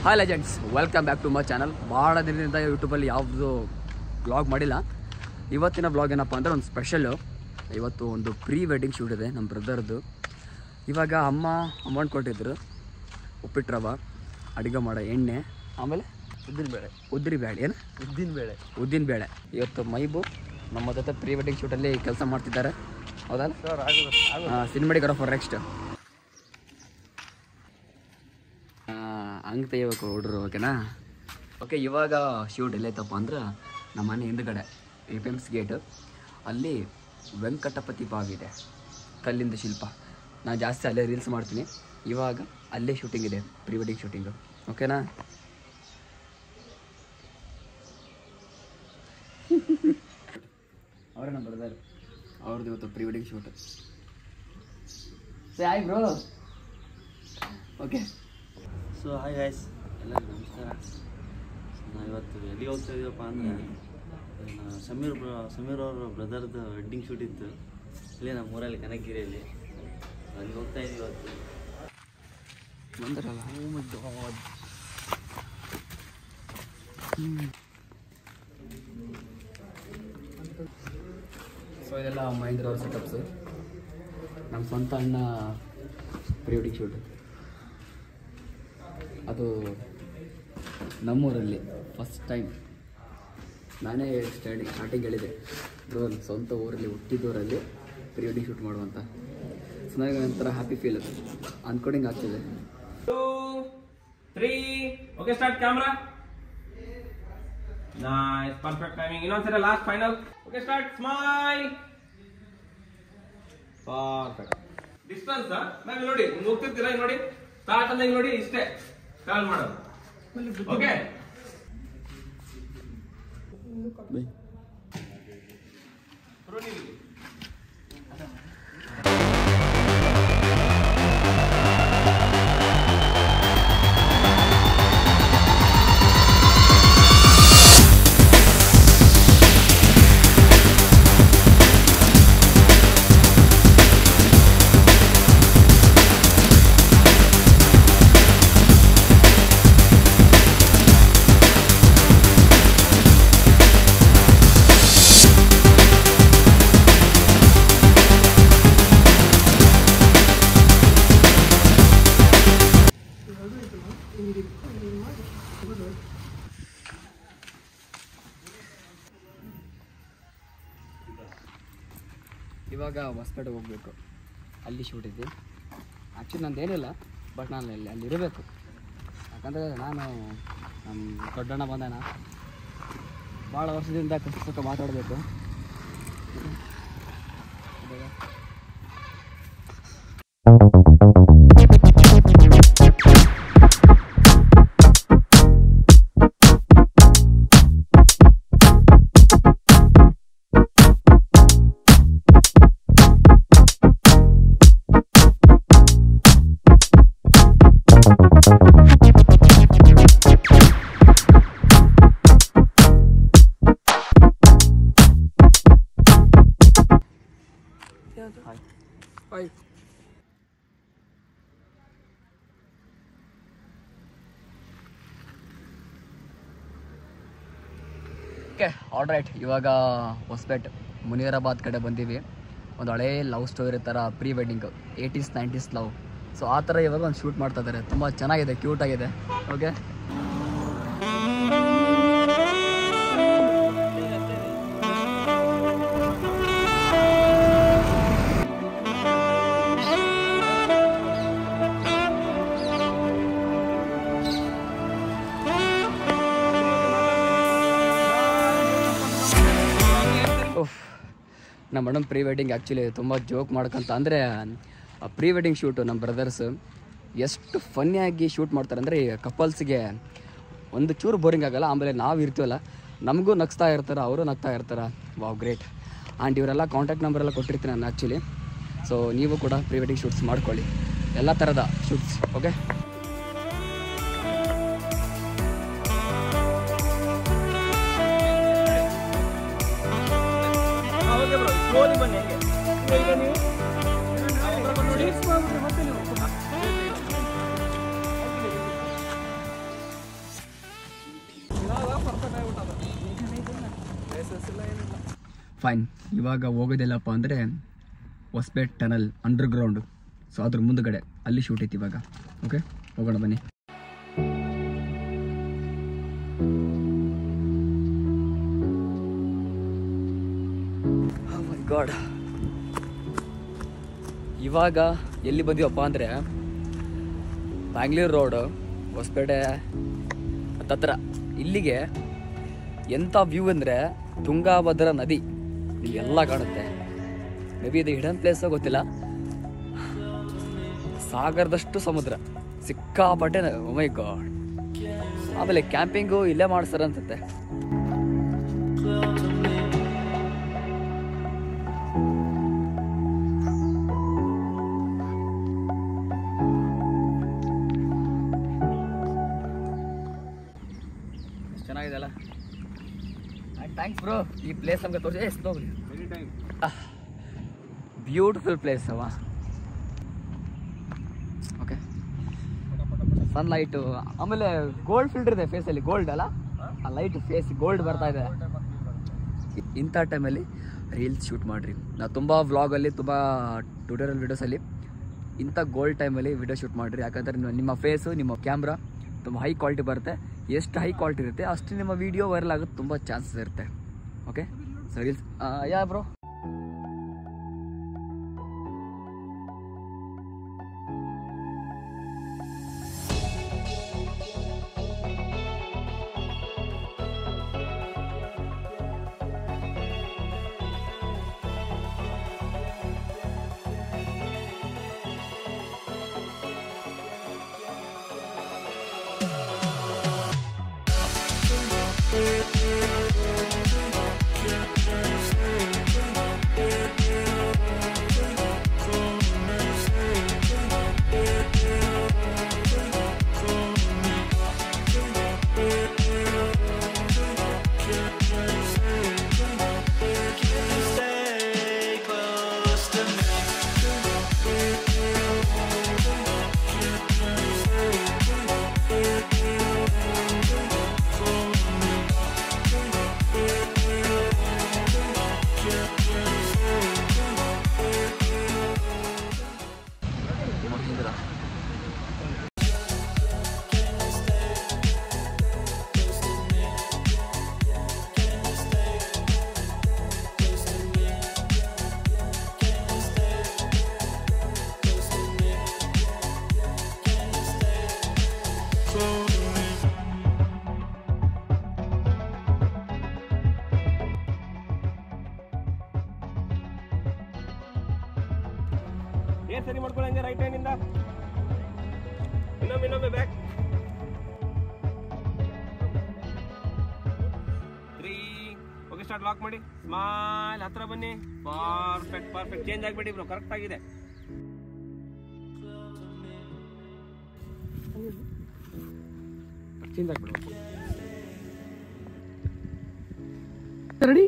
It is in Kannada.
Hi legends, welcome back to my channel. ಭಾಳ ದಿನದಿಂದ ಯೂಟ್ಯೂಬಲ್ಲಿ ಯಾವುದು ವ್ಲಾಗ್ ಮಾಡಿಲ್ಲ. ಇವತ್ತಿನ ವ್ಲಾಗ್ ಏನಪ್ಪ ಅಂದರೆ ಒಂದು ಸ್ಪೆಷಲ್ಲು. ಇವತ್ತು ಒಂದು ಪ್ರೀ ವೆಡ್ಡಿಂಗ್ ಶೂಟ್ ಇದೆ ನಮ್ಮ ಬ್ರದರ್ದು. ಇವಾಗ ಅಮೌಂಟ್ ಕೊಟ್ಟಿದ್ದರು, ಉಪ್ಪಿಟ್ಟು ರವೆ, ಅಡುಗೆ ಮಾಡೋ ಎಣ್ಣೆ, ಆಮೇಲೆ ಉದ್ದಿನ ಬೇಳೆ. ಇವತ್ತು ಮೈಬು ನಮ್ಮ ಜೊತೆ ಪ್ರೀ ವೆಡ್ಡಿಂಗ್ ಶೂಟಲ್ಲಿ ಕೆಲಸ ಮಾಡ್ತಿದ್ದಾರೆ, ಹೌದಲ್ಲ? ಸಿನಿಮಾಟಿಗ್ರಾಫರ್ ನೆಕ್ಸ್ಟ್ ಹಂಗೆ ತೆಗಿಬೇಕು ಹುಡ್ರು, ಓಕೆನಾ? ಓಕೆ, ಇವಾಗ ಶೂಟ್ ಎಲ್ಲೈತಪ್ಪ ಅಂದ್ರೆ ನಮ್ಮ ಮನೆ ಹಿಂದ್ಗಡೆ APMS ಗೇಟ್ ಅಲ್ಲಿ ವೆಂಕಟಪತಿ ಬಾವಿದೆ, ಕಲ್ಲಿಂದ ಶಿಲ್ಪ. ನಾನು ಜಾಸ್ತಿ ಅಲ್ಲೇ ರೀಲ್ಸ್ ಮಾಡ್ತೀನಿ. ಇವಾಗ ಅಲ್ಲೇ ಶೂಟಿಂಗ್ ಇದೆ, ಪ್ರೀ ವೆಡ್ಡಿಂಗ್ ಶೂಟಿಂಗು, ಓಕೆನಾ? ಅವರೇ ನಮ್ಮ ಬ್ರದರ್, ಅವ್ರದ್ದು ಇವತ್ತು pre wedding shoot. Hi bro. Okay, so hi guys, ಎಲ್ಲರಿಗೂ ನಮಸ್ಕಾರ. ನಾವು ಇವತ್ತು ಎಲ್ಲಿಗೆ ಹೋಗ್ತಾ ಇದೀವಪ್ಪ ಅಂದರೆ ಸಮೀರ್ ಅವ್ರ ಬ್ರದರ್ದು ವೆಡ್ಡಿಂಗ್ ಶೂಟ್ ಇತ್ತು ಇಲ್ಲೇ ನಮ್ಮ ಊರಲ್ಲಿ ಕನಕಗಿರಿಯಲ್ಲಿ. ಅಲ್ಲಿ ಹೋಗ್ತಾ ಇದೀವಿ ಇವತ್ತು. ಬಂದರಲ್ಲ, ಸೊ ಇದೆಲ್ಲ ಮಹೇಂದ್ರ ಅವ್ರ ಸೆಟಪ್ಸು. ನಮ್ಮ ಸ್ವಂತ ಅಣ್ಣ ಪ್ರೀ ವೆಡ್ಡಿಂಗ್ ಶೂಟ್. ಅದು ನಮ್ಮೂರಲ್ಲಿ ಫಸ್ಟ್ ಟೈಮ್. ನಾನೇ ಸ್ಟಾರ್ಟಿಂಗ್ ಹೇಳಿದೆ, ಬ್ರೋ ಸ್ವಂತ ಊರಲ್ಲಿ ಹುಟ್ಟಿದೂರಲ್ಲಿ ಪ್ರೀ ವೆಡ್ಡಿಂಗ್ ಶೂಟ್ ಮಾಡುವಂತ. ಸೊ ನನಗೆ ಒಂಥರ ಹ್ಯಾಪಿ ಫೀಲ್ ಅನ್ಕೋಡಿಂಗ್ ಆಗ್ತಿದೆ. 2, 3, okay, start camera. Nice, perfect timing. Innocent, last final. Okay, start. Smile. Perfect. Distance, ನಾನು ನೋಡಿ ನೀವು ಹೋಗ್ತಿರ್ತೀರಾ, ನೋಡಿ ಸ್ಟಾರ್ಟ್ ಅಂದಾಗ ನೋಡಿ ಇಷ್ಟೇ ಕಾಲ್ ಮಾಡೋದು. ಓಕೆ, ಇವಾಗ ಹೊಸಪೇಟೆಗೆ ಹೋಗ್ಬೇಕು, ಅಲ್ಲಿ ಶೂಟ್ ಇದೆ. ಆ್ಯಕ್ಚುಲಿ ನಂದೇನಿಲ್ಲ, ಬಟ್ ನಾನು ಅಲ್ಲಿರಬೇಕು. ಯಾಕಂದರೆ ನಾನು ನಮ್ಮ ದೊಡ್ಡಣ್ಣ ಬಂದಾನ, ಭಾಳ ವರ್ಷದಿಂದ ಕಷ್ಟ ಮಾತಾಡಬೇಕು. Bye. Okay, all right. ಇವಾಗ ಹೊಸಪೇಟೆ ಮುನಿಯರಾಬಾದ್ ಕಡೆ ಬಂದೀವಿ. ಒಂದು ಹಳೇ ಲವ್ ಸ್ಟೋರಿ ಥರ pre wedding, 80s 90s love. So ಆ ಥರ ಇವಾಗ ಒಂದು ಶೂಟ್ ಮಾಡ್ತಾ ಇದ್ದಾರೆ. ತುಂಬ ಚೆನ್ನಾಗಿದೆ, ಕ್ಯೂಟಾಗಿದೆ. ಓಕೆ, ನಮ್ಮ ಮೇಡಮ್ ಪ್ರೀ ವೆಡ್ಡಿಂಗ್ ಆ್ಯಕ್ಚುಲಿ ತುಂಬ ಜೋಕ್ ಮಾಡ್ಕೊಂತ, ಅಂದರೆ ಪ್ರೀ ವೆಡ್ಡಿಂಗ್ ಶೂಟು ನಮ್ಮ ಬ್ರದರ್ಸ್ ಎಷ್ಟು ಫನ್ನಿಯಾಗಿ ಶೂಟ್ ಮಾಡ್ತಾರೆ ಅಂದರೆ ಕಪಲ್ಸ್ಗೆ ಒಂದು ಚೂರು ಬೋರಿಂಗ್ ಆಗೋಲ್ಲ. ಆಮೇಲೆ ನಾವು ಇರ್ತೀವಲ್ಲ, ನಮಗೂ ನಗ್ಸ್ತಾ ಇರ್ತಾರೆ, ಅವರು ನಗ್ತಾ ಇರ್ತಾರೆ. Wow, great. ಆ್ಯಂಡ್ ಇವರೆಲ್ಲ ಕಾಂಟ್ಯಾಕ್ಟ್ ನಂಬರ್ ಎಲ್ಲ ಕೊಟ್ಟಿರ್ತೀನಿ ನಾನು ಆ್ಯಕ್ಚುಲಿ. ಸೊ ನೀವು ಕೂಡ ಪ್ರೀ ವೆಡ್ಡಿಂಗ್ ಶೂಟ್ಸ್ ಮಾಡ್ಕೊಳ್ಳಿ, ಎಲ್ಲ ಥರದ ಶೂಟ್ಸ್. ಓಕೆ, ಬನ್ನಿ. ಫೈನ್. ಇವಾಗ ಹೋಗೋದಿಲ್ಲಪ್ಪ ಅಂದರೆ ಹೊಸಪೇಟೆ ಟನಲ್ ಅಂಡರ್ಗ್ರೌಂಡು, ಸೊ ಅದ್ರ ಮುಂದುಗಡೆ ಅಲ್ಲಿ ಶೂಟ್ ಐತಿ ಇವಾಗ. ಓಕೆ, ಹೋಗೋಣ ಬನ್ನಿ. ಮೈ ಗಾಡ್, ಇವಾಗ ಎಲ್ಲಿ ಬಂದೀವಪ್ಪ ಅಂದರೆ ಬ್ಯಾಂಗ್ಳೂರು ರೋಡು, ಹೊಸಪೇಟೆ ಹತ್ತತ್ರ. ಇಲ್ಲಿಗೆ ಎಂಥ ವ್ಯೂ ಅಂದರೆ ತುಂಗಾಭದ್ರಾ ನದಿ ಇಲ್ಲೆಲ್ಲ ಕಾಣುತ್ತೆ. ಮೇ ಬಿ ಇದು ಹಿಡನ್ ಪ್ಲೇಸ್ ಗೊತ್ತಿಲ್ಲ. ಸಾಗರದಷ್ಟು ಸಮುದ್ರ, ಸಿಕ್ಕಾಪಟ್ಟೆ. ಓ ಮೈ ಗಾಡ್. ಆಮೇಲೆ ಕ್ಯಾಂಪಿಂಗು ಇಲ್ಲೇ ಮಾಡಿಸ್ತಾರೆ ಅನ್ಸುತ್ತೆ. ಚೆನ್ನಾಗಿದೆಲ್ಲ. ಥ್ಯಾಂಕ್ಸ್ ಬ್ರೋ, ಈ ಪ್ಲೇಸ್ ನಮಗೆ ತೋರಿಸಿ. ಎಷ್ಟು ಬ್ಯೂಟಿಫುಲ್ ಪ್ಲೇಸ್ ಅವ. ಓಕೆ, ಸನ್ಲೈಟು, ಆಮೇಲೆ ಗೋಲ್ಡ್ ಫಿಲ್ಟರ್ ಇದೆ ಫೇಸಲ್ಲಿ. ಗೋಲ್ಡ್ ಅಲ್ಲ, ಆ ಲೈಟ್ ಫೇಸ್ ಗೋಲ್ಡ್ ಬರ್ತಾ ಇದೆ. ಇಂಥ ಟೈಮಲ್ಲಿ ರೀಲ್ಸ್ ಶೂಟ್ ಮಾಡಿರಿ. ನಾವು ತುಂಬ ವ್ಲಾಗಲ್ಲಿ, ತುಂಬ ಟ್ಯೂಟೋರಿಯಲ್ ವೀಡಿಯೋಸಲ್ಲಿ ಇಂಥ ಗೋಲ್ಡ್ ಟೈಮಲ್ಲಿ ವಿಡಿಯೋ ಶೂಟ್ ಮಾಡಿರಿ. ಯಾಕಂದರೆ ನಿಮ್ಮ ಫೇಸು, ನಿಮ್ಮ ಕ್ಯಾಮ್ರಾ ತುಂಬ ಹೈ ಕ್ವಾಲಿಟಿ ಬರುತ್ತೆ. ಎಷ್ಟು ಹೈ ಕ್ವಾಲಿಟಿ ಇರುತ್ತೆ ಅಷ್ಟು ನಿಮ್ಮ ವೀಡಿಯೋ ವೈರಲ್ ಆಗೋದು ತುಂಬ ಚಾನ್ಸಸ್ ಇರುತ್ತೆ. ಓಕೆ, ಸೊ ರೀಲ್ಸ್ ಯಾ ಬ್ರೋ. ಏನ್ ಸರಿ ಮಾಡ್ಕೊಳ್ಳಂಗೆ ರೈಟ್ ಹ್ಯಾಂಡ್ ಇಂದ ಇನ್ನೊಮ್ಮೆ ಬ್ಯಾಕ್ 3. Okay, start. ಲಾಕ್ ಮಾಡಿ, ಸ್ಮೈಲ್, ಹತ್ರ ಬನ್ನಿ. ಪರ್ಫೆಕ್ಟ್ ಚೇಂಜ್ ಆಗ್ಬಿಡಿ ಬ್ರೋ, ಕರೆಕ್ಟ್ ಆಗಿದೆ. ಚೇಂಜ್ ಆಗ್ಬಿಡಿ. ರೆಡಿ.